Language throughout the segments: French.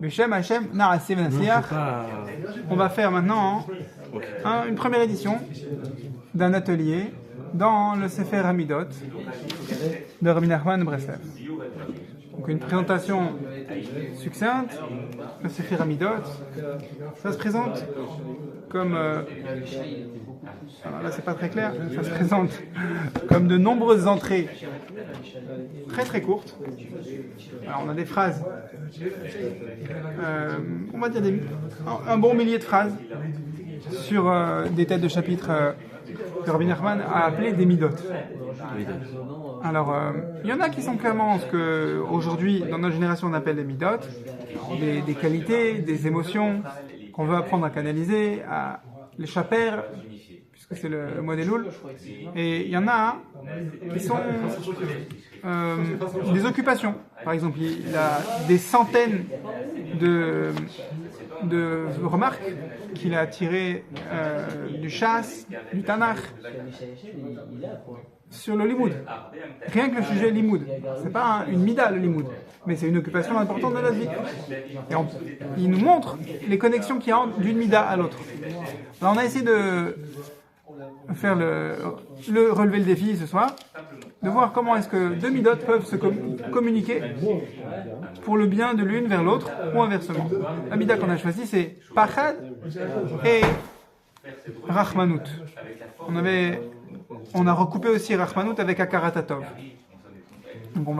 Beshem Hashem Naaseh Venasiach. On va faire maintenant une première édition d'un atelier dans le Sefer Hamidot de Rabbi Nachman de Breslev. Donc une présentation succincte, le Sefer Hamidot, ça se présente comme... alors là c'est pas très clair, ça se présente comme de nombreuses entrées très très courtes. Alors on a des phrases, on va dire un bon millier de phrases sur des têtes de chapitre que Rabbi Nachman a appelé des midot. Alors, il y en a qui sont clairement ce que aujourd'hui, dans notre génération, on appelle des midot, des qualités, des émotions qu'on veut apprendre à canaliser, à les chaper, puisque c'est le mois des Loul. Et il y en a qui sont des occupations. Par exemple, il a des centaines de remarques qu'il a tirées du Shas, du Tanakh, sur le limoud. Rien que le sujet limoud. C'est pas une mida le limoud, mais c'est une occupation importante de notre vie. Et il nous montre les connexions qu'il y a d'une mida à l'autre. Alors on a essayé de faire relever le défi ce soir, de voir comment est-ce que deux midot peuvent se communiquer pour le bien de l'une vers l'autre, ou inversement. La mida qu'on a choisie, c'est Pachad et Rachmanout. On a recoupé aussi Rachmanout avec Akaratatov. Donc on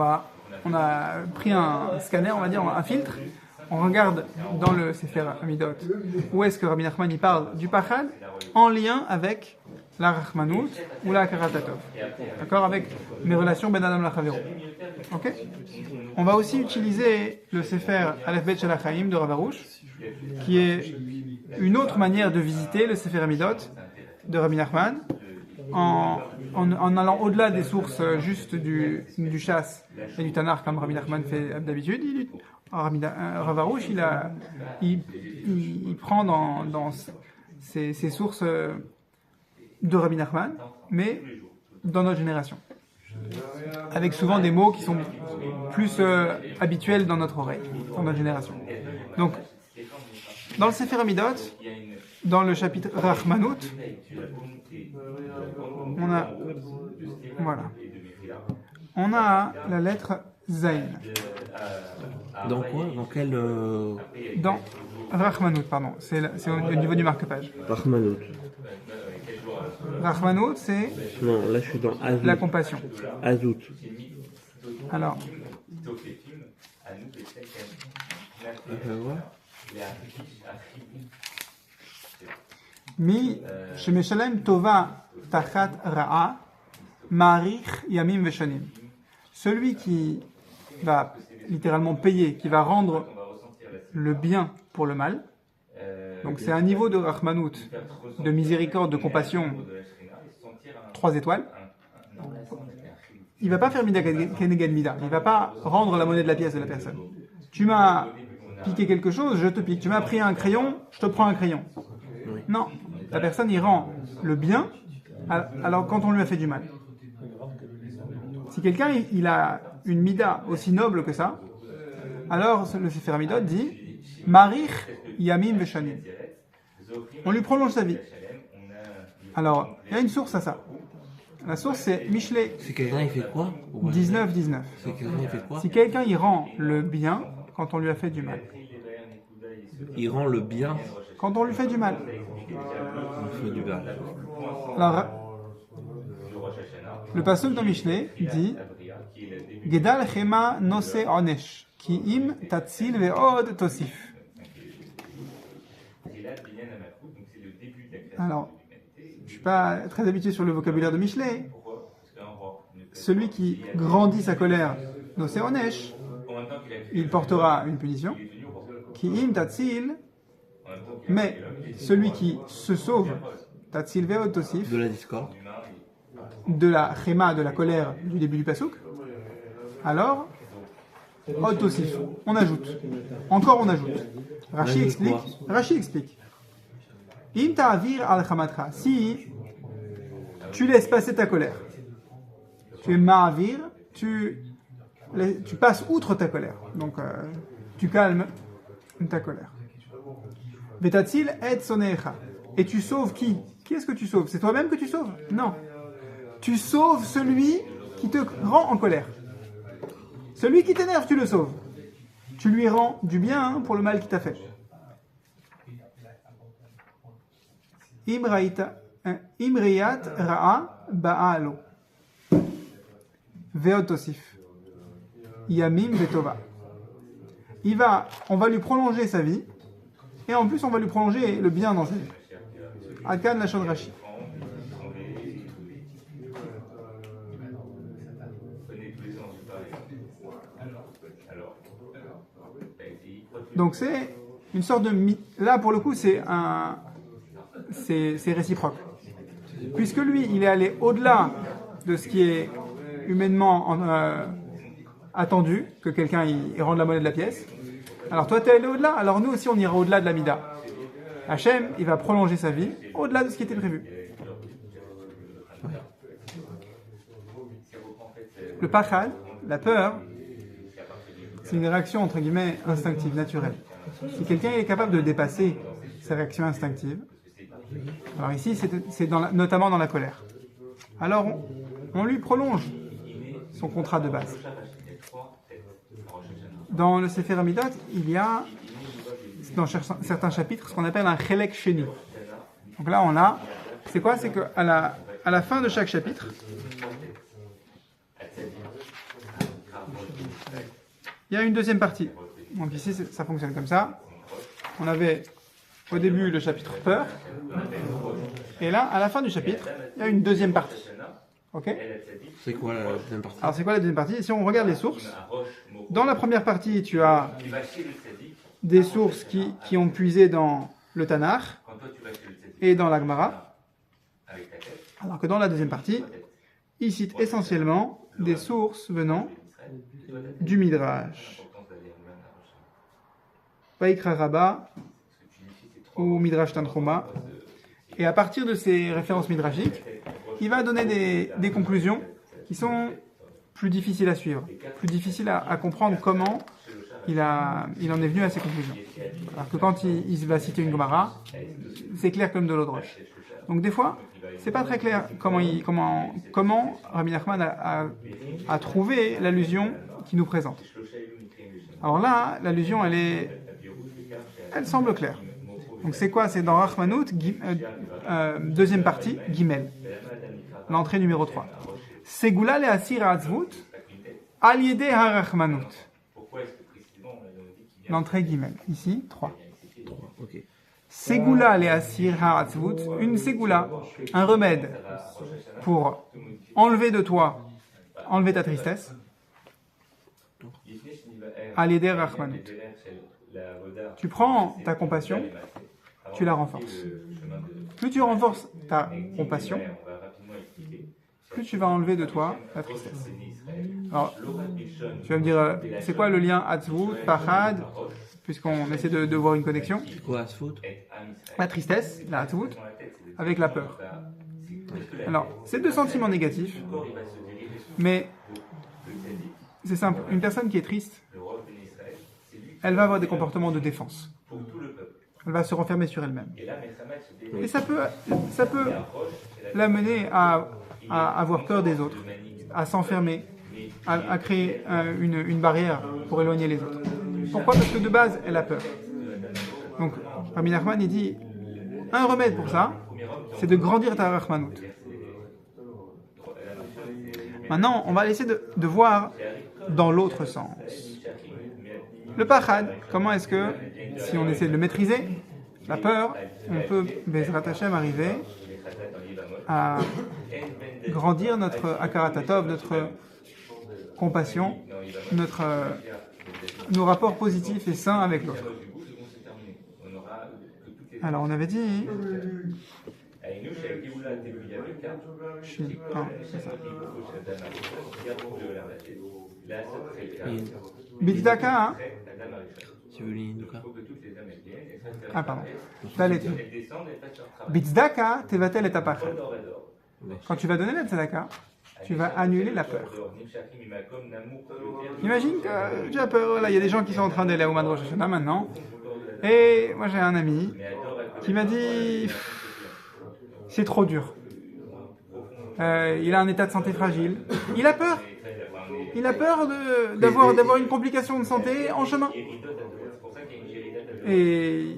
a pris un scanner, on va dire, un filtre. On regarde dans le Sefer Hamidot où est-ce que Rabbi Nachman y parle du Pachad en lien avec la Rachmanout ou la Akaratatov. D'accord, avec mes relations Ben Adam Lachavero. Ok. On va aussi utiliser le Sefer Aleph Bet Shel HaChaim de Rav Arush, qui est une autre manière de visiter le Sefer Hamidot de Rabbi Nachman, en allant au-delà des sources juste du Shas et du Tanakh comme Rabbi Nachman fait d'habitude. Rav Arush, il prend dans ces sources de Rabbi Nachman, mais dans notre génération, avec souvent des mots qui sont plus habituels dans notre oreille, dans notre génération. Donc, dans le Sefer Hamidot, dans le chapitre Rachmanout, on a la lettre Zayn. Dans quoi? Dans quel Dans Rachmanout, pardon. C'est au niveau du marque-page. Rachmanout. Rachmanout, c'est... Non, là je suis dans Azout. La compassion. Azout. Alors... Mi shemeshalem tova tachat ra'a ma'arich yamim veshanim. Celui qui va littéralement payer, qui va rendre le bien pour le mal. Donc c'est un niveau de Rachmanout, de miséricorde, de compassion, 3 étoiles. Il ne va pas faire mida keneged mida. Il ne va pas rendre la monnaie de la pièce de la personne. Tu m'as piqué quelque chose, je te pique. Tu m'as pris un crayon, je te prends un crayon. Non, la personne il rend le bien alors quand on lui a fait du mal. Si quelqu'un il a une mida aussi noble que ça, alors le Sefer Hamidot dit Marich Yamim Veshanim. On lui prolonge sa vie. Alors, il y a une source à ça. La source c'est Michelet. Si quelqu'un il fait quoi? 19-19. Si quelqu'un il fait quoi? Si quelqu'un il rend le bien quand on lui a fait du mal. Il rend le bien quand on lui fait du mal. On fait du mal. Alors, le pasuk dans Michelet dit Gedal chema nose onesh ki im tatzil ve'od tosif. Alors, je ne suis pas très habitué sur le vocabulaire de Michelet. Celui qui grandit sa colère, nose onesh, il portera une punition. Ki im tatzil, mais celui qui se sauve, tatzil ve'od tosif, de la discorde, de la chema, de la colère du début du pasuk, alors, od tosif, on ajoute. Encore on ajoute. Rashi explique. Im ta'avir al chamatra, si tu laisses passer ta colère, tu es ma'avir, tu passes outre ta colère. Donc, tu calmes ta colère. Vetatzil et sonecha. Et tu sauves qui? Qui est-ce que tu sauves? C'est toi-même que tu sauves? Non. Tu sauves celui qui te rend en colère. Celui qui t'énerve, tu le sauves. Tu lui rends du bien pour le mal qu'il t'a fait. Imriyat ra'a ba'alo. Veotosif. Yamim vetova. On va lui prolonger sa vie, et en plus on va lui prolonger le bien dans sa vie. Akan la Rashi. Donc c'est une sorte de... Là pour le coup c'est réciproque. Puisque lui il est allé au-delà de ce qui est humainement attendu, que quelqu'un il rende la monnaie de la pièce. Alors toi tu es allé au-delà, alors nous aussi on ira au-delà de la mida. Hachem il va prolonger sa vie au-delà de ce qui était prévu. Le pachad, la peur, c'est une réaction entre guillemets instinctive, naturelle. Si quelqu'un est capable de dépasser sa réaction instinctive, alors ici c'est notamment dans la colère, alors on lui prolonge son contrat de base. Dans le Sefer Amidot, il y a dans certains chapitres ce qu'on appelle un chelek sheni. Donc là on a, c'est quoi? C'est qu'à la fin de chaque chapitre, il y a une deuxième partie. Donc ici, ça fonctionne comme ça. On avait au début le chapitre peur. Et là, à la fin du chapitre, il y a une deuxième partie. Ok? C'est quoi la deuxième partie? Alors c'est quoi la deuxième partie? Si on regarde les sources, dans la première partie, tu as des sources qui ont puisé dans le Tanakh et dans la Gemara. Alors que dans la deuxième partie, il cite essentiellement des sources venant du Midrash. Vaikra Rabba ou Midrash Tanchuma. Et à partir de ces références midrashiques, il va donner des conclusions qui sont plus difficiles à suivre, plus difficiles à comprendre comment il en est venu à ces conclusions. Alors que quand il va citer une Gemara, c'est clair comme de l'eau de roche. Donc des fois, c'est pas très clair comment Rabbi Nachman a trouvé l'allusion qu'il nous présente. Alors là, l'allusion, elle semble claire. Donc c'est quoi? C'est dans Rachmanout, deuxième partie, Gimel. L'entrée numéro 3. Segula le asir ha'atzvut, al yedei ha'rachmanout. L'entrée Gimel. Ici, 3. Ok. Segula le asir ha'atzvut, une segula, un remède pour enlever de toi, enlever ta tristesse. Al yedei ha'rachmanout. Tu prends ta compassion, tu la renforces. Plus tu renforces ta compassion, plus tu vas enlever de toi la tristesse. Alors, tu vas me dire, c'est quoi le lien Atzvut, Pachad, puisqu'on essaie de voir une connexion? Quoi, Atzvut? La tristesse, la Atzvut, avec la peur. Alors, c'est deux sentiments négatifs, mais c'est simple. Une personne qui est triste, elle va avoir des comportements de défense. Elle va se renfermer sur elle-même. Et ça peut l'amener à avoir peur des autres, à s'enfermer, à créer une barrière pour éloigner les autres. Pourquoi? Parce que de base, elle a peur. Donc, Rabbi Nachman, il dit, un remède pour ça, c'est de grandir ta Rachmanout. Maintenant, on va essayer de voir dans l'autre sens. Le pachad, comment est-ce que, si on essaie de le maîtriser, la peur, on peut, Bezrat Hashem, arriver à grandir notre akaratatov, notre compassion, nos rapports positifs et sains avec l'autre. Alors, on avait dit... c'est ça. Bitzdaka, hein? Tu veux l'Induka? Ah, pardon. Bitzdaka, tevatel et tapachad. Quand tu vas donner la tzedaka, tu vas annuler la peur. Imagine que tu as peur, là, il y a des gens qui sont en train d'aller au Madrosh Hashanah maintenant, Et moi j'ai un ami qui m'a dit c'est trop dur. Il a un état de santé fragile. Il a peur. Il a peur d'avoir une complication de santé en chemin. Et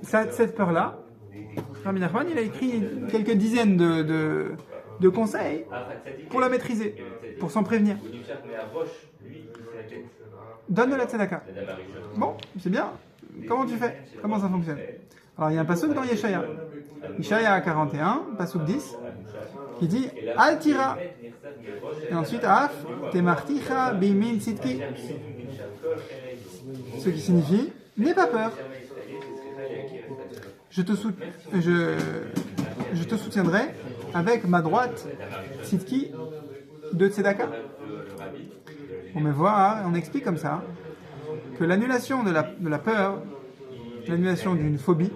cette peur-là, Rabbi Nachman, il a écrit quelques dizaines de conseils pour la maîtriser, pour s'en prévenir. Donne de la tzedaka. Bon, c'est bien. Comment tu fais? Comment ça fonctionne? Alors il y a un pasuk dans Yeshaya. Yeshaya 41, pasuk 10, qui dit Al tira. Et ensuite, Af, temarticha bimin sitki. Ce qui signifie n'aie pas peur. Je te soutiendrai avec ma droite sitki de tzedaka. On me voit, on explique comme ça que l'annulation de la peur, l'annulation d'une phobie,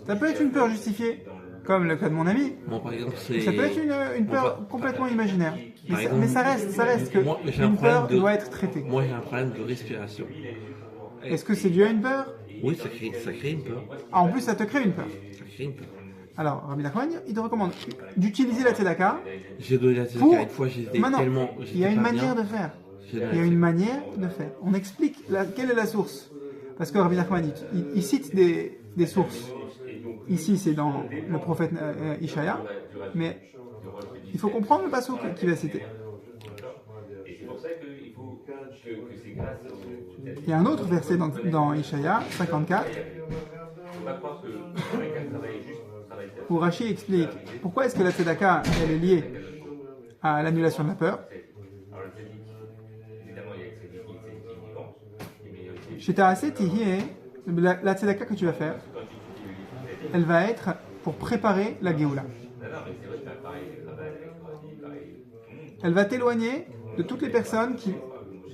ça peut être une peur justifiée, comme le cas de mon ami. Bon, par exemple, Ça peut être une peur complètement imaginaire. Mais ça reste que une peur doit être traitée. Moi, j'ai un problème de respiration. Est-ce que c'est dû à une peur? Oui, ça crée une peur. Ah, en plus, ça te crée une peur. Ça crée une peur. Alors, Rabbi Nachman, il te recommande d'utiliser la tzedaka. J'ai donné la Pour... tzedaka une fois, j'étais tellement... Il y a une manière de faire. Il y a une manière de faire. On explique quelle est la source. Parce que Rabbi Nachman, il cite des sources. Ici, c'est dans le prophète Ishaya, mais il faut comprendre le pasuk qu'il va citer. Il y a un autre verset dans Ishaya 54 où Rashi explique pourquoi est-ce que la tzedaka elle est liée à l'annulation de la peur. La tzedaka que tu vas faire, elle va être pour préparer la Géoula. Elle va t'éloigner de toutes les personnes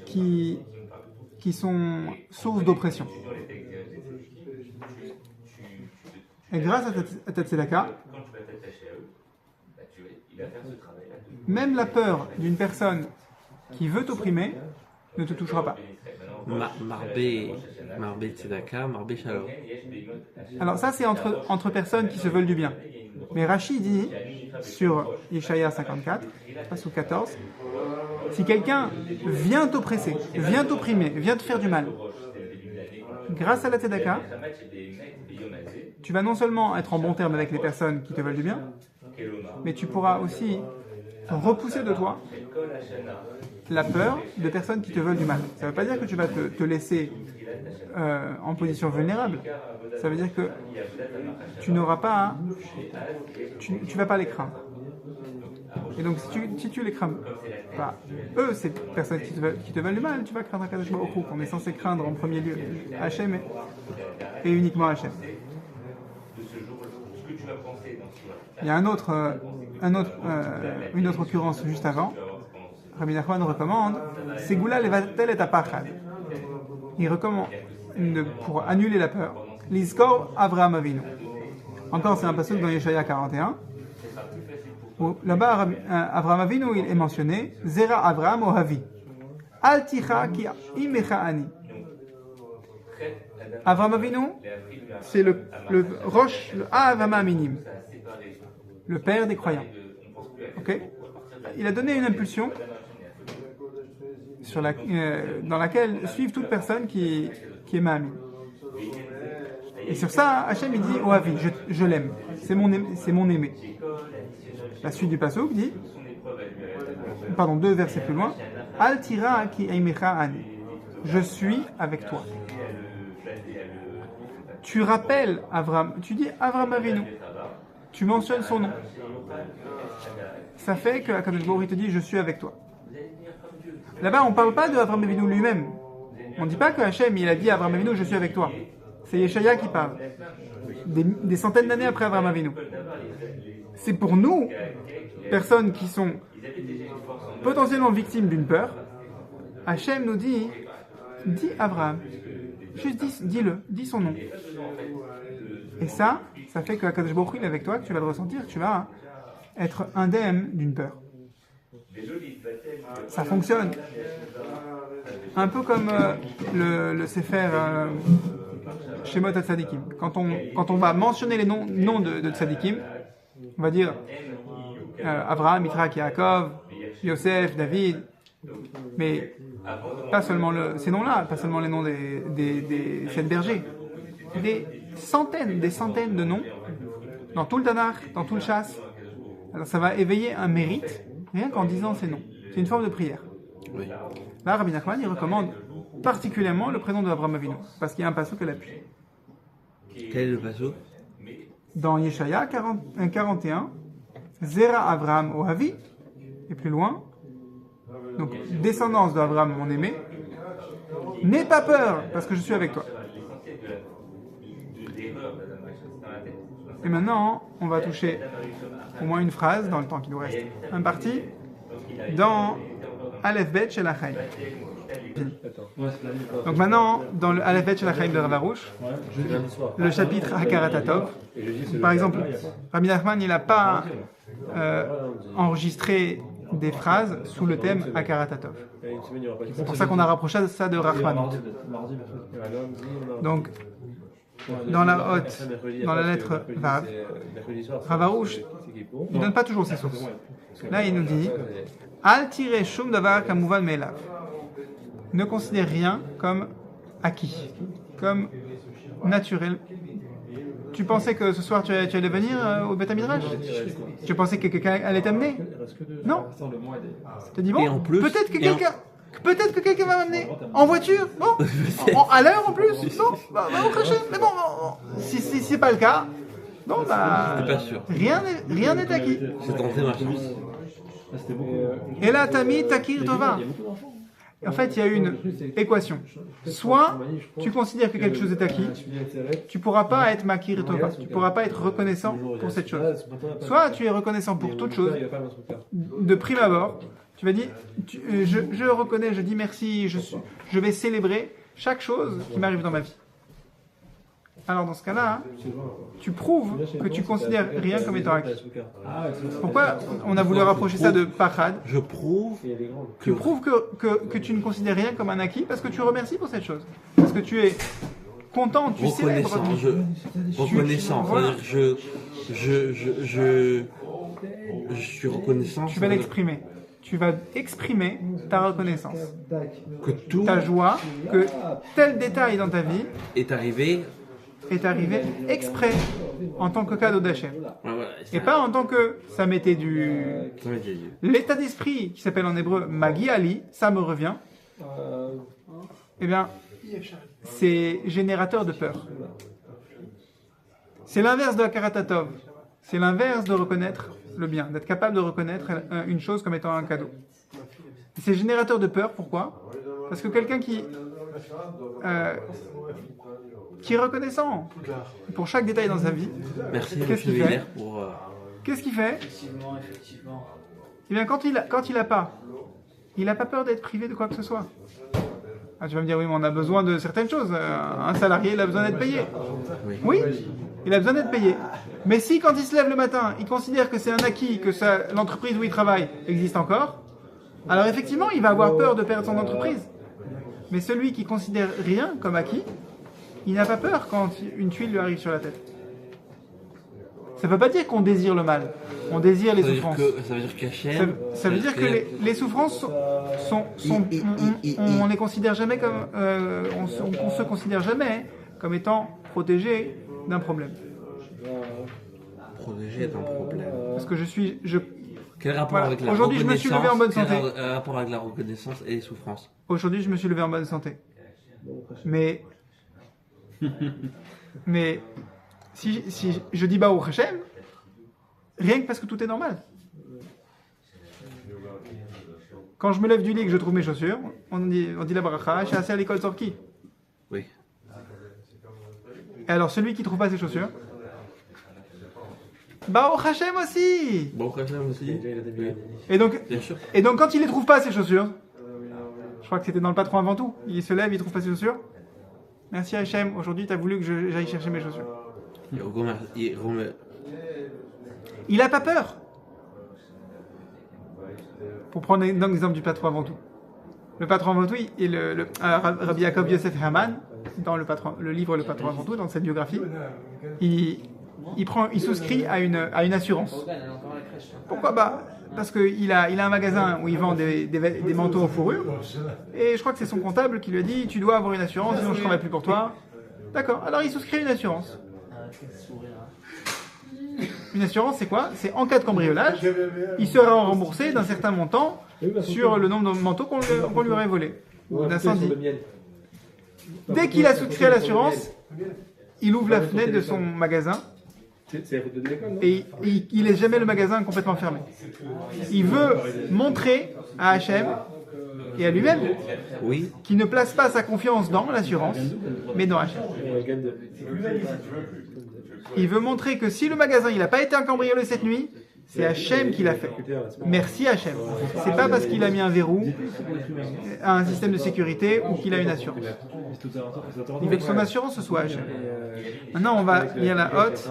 qui sont sources d'oppression. Et grâce à ta tzedaka, même la peur d'une personne qui veut t'opprimer ne te touchera pas. Marbé tzedaka, marbé shalom. Alors ça c'est entre personnes qui se veulent du bien. Mais Rashi dit sur Yeshaya 54, passage 14, si quelqu'un vient t'oppresser, vient t'opprimer, vient te faire du mal, grâce à la tzedaka, tu vas non seulement être en bon terme avec les personnes qui te veulent du bien, mais tu pourras aussi repousser de toi la peur de personnes qui te veulent du mal. Ça ne veut pas dire que tu vas te laisser en position vulnérable. Ça veut dire que tu n'auras pas, tu vas pas les craindre. Et donc si tu les crains pas, eux, ces personnes qui te veulent du mal, tu vas craindre Akadosh Baruch Hu, qu'on est censé craindre en premier lieu Hachem et uniquement Hachem. Il y a une autre occurrence juste avant. Rabbi Nachman recommande Segula levatel et apachad. Il recommande pour annuler la peur. Lizkor Avraham Avinu. Encore, c'est un passage dans Yeshaya 41. Où là-bas, Avraham Avinu il est mentionné Zera Avraham Ohavi. Alticha ki imecha ani. Avraham Avinu, c'est le roche, le Avama Minim, le père des croyants. Ok? Il a donné une impulsion dans laquelle suivent toute personne qui est Ma'amin. Et sur ça, Hachem il dit Ohavi, je l'aime, c'est mon aimé. La suite du pasuk dit, pardon, 2 versets plus loin, Al tira ki aimecha ani. Je suis avec toi. Tu rappelles Avraham, tu dis Avraham Avinu, tu mentionnes son nom. Ça fait que Akadosh Baruch Hu te dit je suis avec toi. Là-bas, on ne parle pas de Avraham Avinu lui-même. On ne dit pas que Hachem il a dit à Avraham Avinu je suis avec toi. C'est Yeshaya qui parle. Des centaines d'années après Avraham Avinu. C'est pour nous, personnes qui sont potentiellement victimes d'une peur, Hachem nous dit Avraham. Juste dis son nom. Et ça fait que Akadosh Baruch Hu il est avec toi, que tu vas le ressentir, que tu vas être indemne d'une peur. Ça fonctionne. Un peu comme le Sefer Shemot HaTzadikim. Quand on va mentionner les noms de Tzadikim, on va dire Avraham, Yitzhak, Yaakov, Yosef, David, mais pas seulement ces noms-là, pas seulement les noms des 7 bergers, des centaines de noms dans tout le Tanakh, dans tout le Chasse. Alors ça va éveiller un mérite rien qu'en disant ces noms. C'est une forme de prière. Oui. Là, Rabbi Nachman, il recommande particulièrement le prénom de Avraham Avinu, parce qu'il y a un passage que l'appui. Quel est le passage? Dans Yeshaya 41, Zera Avraham Ohavi, et plus loin, donc descendance d'Avraham mon aimé, n'aie pas peur, parce que je suis avec toi. Et maintenant, on va toucher au moins une phrase dans le temps qui nous reste. Un parti dans Aleph Bet Shel HaChaim. Donc maintenant, dans le Aleph Bet Shel HaChaim de Rav Arush, le chapitre Hakarat HaTov, par exemple, Rabbi Nachman, il n'a pas enregistré des phrases sous le thème Hakarat HaTov. C'est pour ça qu'on a rapproché ça de Rachmanut. Donc, dans la hotte, dans la lettre Vav, Rav Arush, il ne donne pas toujours ses sources. Là, il nous dit Al tirei shum davar kamuvan me'elav. Ne considère rien comme acquis, comme naturel. Tu pensais que ce soir tu allais venir au Beth Midrash? Tu pensais que quelqu'un allait t'amener? Non. Tu te dis bon, Et en plus, peut-être que quelqu'un va m'amener en voiture, bon, à l'heure en plus, non, va au crochet. Mais bon, si c'est pas le cas, bon bah, pas sûr. rien n'est acquis. C'est tenté ma chance. Et là, Tami Takir Tova. En fait, il y a une équation. Soit tu considères que quelque chose est acquis, tu ne pourras pas être Makir Tova, tu ne pourras pas être reconnaissant pour cette chose. Soit tu es reconnaissant pour toute chose, de prime abord, tu vas dire, je reconnais, je dis merci, je vais célébrer chaque chose qui m'arrive dans ma vie. Alors dans ce cas-là, tu prouves que tu considères rien comme étant acquis. Pourquoi on a voulu rapprocher ça de Pachad? Je prouve Tu prouves que tu ne considères rien comme un acquis parce que tu remercies pour cette chose. Parce que tu es content, tu célèbres. Reconnaissant. Voilà. Je suis reconnaissant. Tu vas l'exprimer. Tu vas exprimer ta reconnaissance, Que tout ta joie, que tel détail dans ta vie est arrivé. exprès en tant que cadeau d'Hachem. Voilà, Et pas en tant que ça m'était dû. Ça m'est dit. L'état d'esprit qui s'appelle en hébreu Magi Ali, ça me revient. Eh bien, c'est générateur de peur. C'est l'inverse de Hakarat HaTov. C'est l'inverse de reconnaître le bien, d'être capable de reconnaître une chose comme étant un cadeau. Et c'est générateur de peur, pourquoi? Parce que quelqu'un qui est reconnaissant pour chaque détail dans sa vie, Merci, qu'est-ce M. qu'il fait? Villers, pour. Qu'est-ce qu'il fait? Effectivement. Eh bien, quand il a pas peur d'être privé de quoi que ce soit. Ah, tu vas me dire, oui, mais on a besoin de certaines choses. Un salarié, il a besoin d'être payé. Oui, il a besoin d'être payé. Mais si, quand il se lève le matin, il considère que c'est un acquis, que l'entreprise où il travaille existe encore, alors effectivement, il va avoir peur de perdre son entreprise. Mais celui qui considère rien comme acquis, il n'a pas peur quand une tuile lui arrive sur la tête. Ça ne veut pas dire qu'on désire le mal. On désire les souffrances. Ça veut dire qu'Hachem. Ça veut dire que les souffrances on les considère jamais comme on se considère jamais comme étant protégé d'un problème. Protégé est un problème. Parce que Quel rapport voilà. avec la Aujourd'hui, je me suis levé en bonne santé. Quel rapport avec la reconnaissance et les souffrances? Aujourd'hui, je me suis levé en bonne santé. Mais si je dis Baruch Hashem, rien que parce que tout est normal. Quand je me lève du lit et que je trouve mes chaussures, on dit la bracha, je suis assis à l'école sorki. Oui. Et alors celui qui trouve pas ses chaussures, Baruch Hashem aussi. Bon, Hachem aussi. Oui. Bien sûr. Et donc quand il les trouve pas ses chaussures, je crois que c'était dans le patron avant tout, il se lève, il trouve pas ses chaussures. Merci Hachem, aujourd'hui tu as voulu que j'aille chercher mes chaussures. Il a pas peur. Pour prendre l'exemple du patron avant tout. Le patron avant tout, Rabbi Yaakov Yosef Herman, dans le livre Le Patron avant tout, dans cette biographie, il souscrit à une assurance. Pourquoi? Parce qu'il a un magasin où il vend des manteaux en fourrure, et je crois que c'est son comptable qui lui a dit tu dois avoir une assurance, sinon je ne travaille plus pour toi. D'accord, alors il souscrit une assurance. Une assurance, c'est quoi? C'est en cas de cambriolage, il sera remboursé d'un certain montant sur le nombre de manteaux qu'on lui aurait volé, ou d'incendie. Dès qu'il a souscrit à l'assurance, il ouvre la fenêtre de son magasin et il laisse jamais le magasin complètement fermé. Il veut montrer à Hachem et à lui-même qu'il ne place pas sa confiance dans l'assurance, mais dans Hachem. Il veut montrer que si le magasin n'a pas été cambriolé cette nuit, c'est Hachem qui l'a fait. Merci Hachem. C'est pas parce qu'il a mis un verrou, un système de sécurité ou qu'il a une assurance. Il veut que son assurance ce soit Hachem. Maintenant on va lire la hotte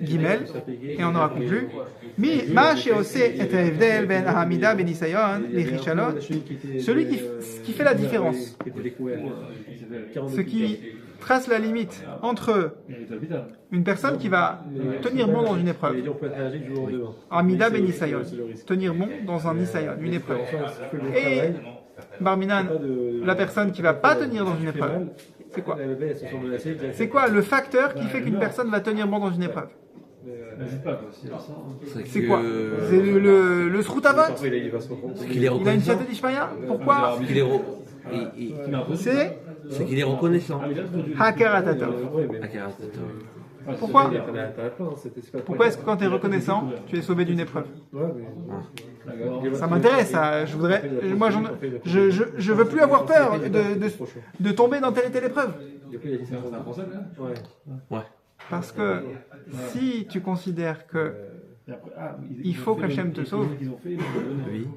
Gimel et on aura conclu. Celui qui fait la différence, ce qui trace la limite entre une personne qui va tenir bon dans une épreuve, Amida ben Nisayon, tenir bon dans un Nisayon, une épreuve, et Barminan, la personne qui va pas tenir dans une épreuve, c'est quoi? C'est quoi le facteur qui fait qu'une personne va tenir bon dans une épreuve? C'est quoi? C'est le Sroutavot? Il a une Siyata d'Ishmaya? Pourquoi? C'est qu'il est reconnaissant. Hakaratatov. Pourquoi? Pourquoi est-ce que quand tu es reconnaissant, tu es sauvé d'une épreuve? Ça m'intéresse, ça. Je veux plus avoir peur de tomber dans telle et telle épreuve. Parce que si tu considères que il faut qu'Hachem te sauve. Oui.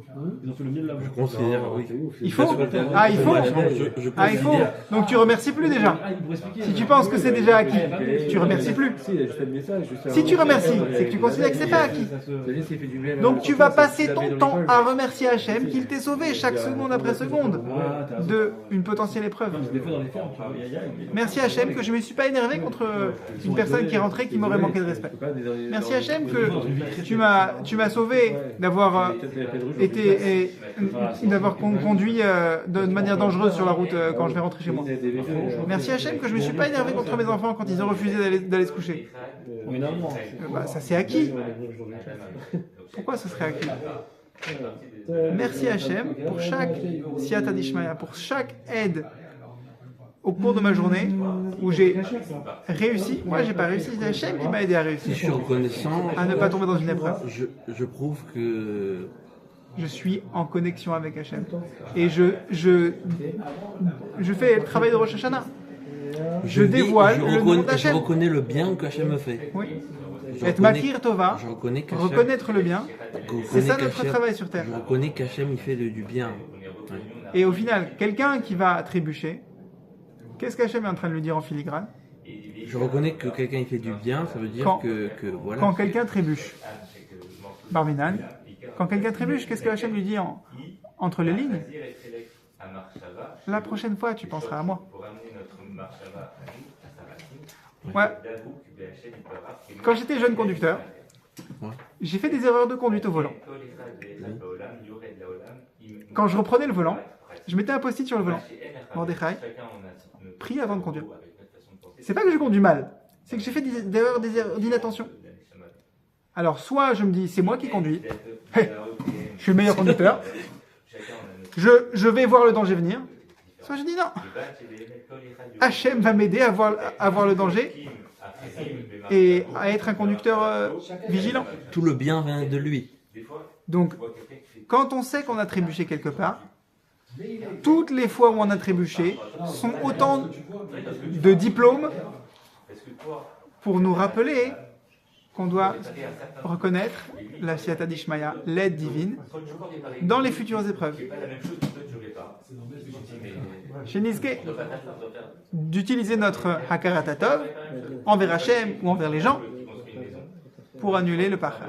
Je considère, oui. Il faut. Il faut. Il faut. Donc tu remercies plus déjà. Si tu penses que c'est déjà acquis, tu remercies plus. Si tu remercies, c'est que tu considères que c'est pas acquis. Donc tu vas passer ton temps à remercier Hachem qu'il t'ait sauvé chaque seconde après seconde de une potentielle épreuve. Merci Hachem que je ne me suis pas énervé contre une personne qui est rentrée qui m'aurait manqué de respect. Merci Hachem que tu m'as sauvé d'avoir d'avoir conduit de manière dangereuse sur la route quand je vais rentrer chez moi. Merci Hachem que je ne me suis pas énervé contre mes enfants quand ils ont refusé d'aller se coucher. Ça c'est acquis. Pourquoi ce serait acquis? Merci Hachem pour chaque Siyata d'Ishmaya, pour chaque aide au cours de ma journée où j'ai réussi. Moi, j'ai pas réussi, c'est Hachem qui m'a aidé à réussir. Je suis reconnaissant à ne pas tomber dans une épreuve. Je prouve que je suis en connexion avec Hachem. Et je fais le travail de Rosh Hashanah. Je dévoile le nom d'Hachem. Je reconnais le bien que Hachem me fait. Oui. Et Makir Tova, reconnaître le bien, c'est ça notre travail sur terre. Je reconnais qu'Hachem il fait du bien. Ouais. Et au final, quelqu'un qui va trébucher, qu'est-ce qu'Hachem est en train de lui dire en filigrane? Je reconnais que quelqu'un il fait du bien, ça veut dire que voilà. Quand quelqu'un trébuche, Barminan, quand quelqu'un trébuche, qu'est-ce que Hachem lui dit entre les lignes? La prochaine fois, tu penseras à moi. Ouais. Quand j'étais jeune conducteur, j'ai fait des erreurs de conduite au volant. Quand je reprenais le volant, je mettais un post-it sur le volant. Mordechai, prie avant de conduire. C'est pas que je conduis mal, c'est que j'ai fait des erreurs d'inattention. Alors, soit je me dis, c'est moi qui conduis, je suis le meilleur conducteur, je vais voir le danger venir, soit je dis non. Hachem va m'aider à voir le danger et à être un conducteur vigilant. Tout le bien vient de lui. Donc, quand on sait qu'on a trébuché quelque part, toutes les fois où on a trébuché sont autant de diplômes pour nous rappeler qu'on doit reconnaître la Siyata d'Ishmaya, l'aide divine, dans les futures épreuves. Chez Nizke, d'utiliser notre Hakaratatov envers Hachem ou envers les gens pour annuler le pachad.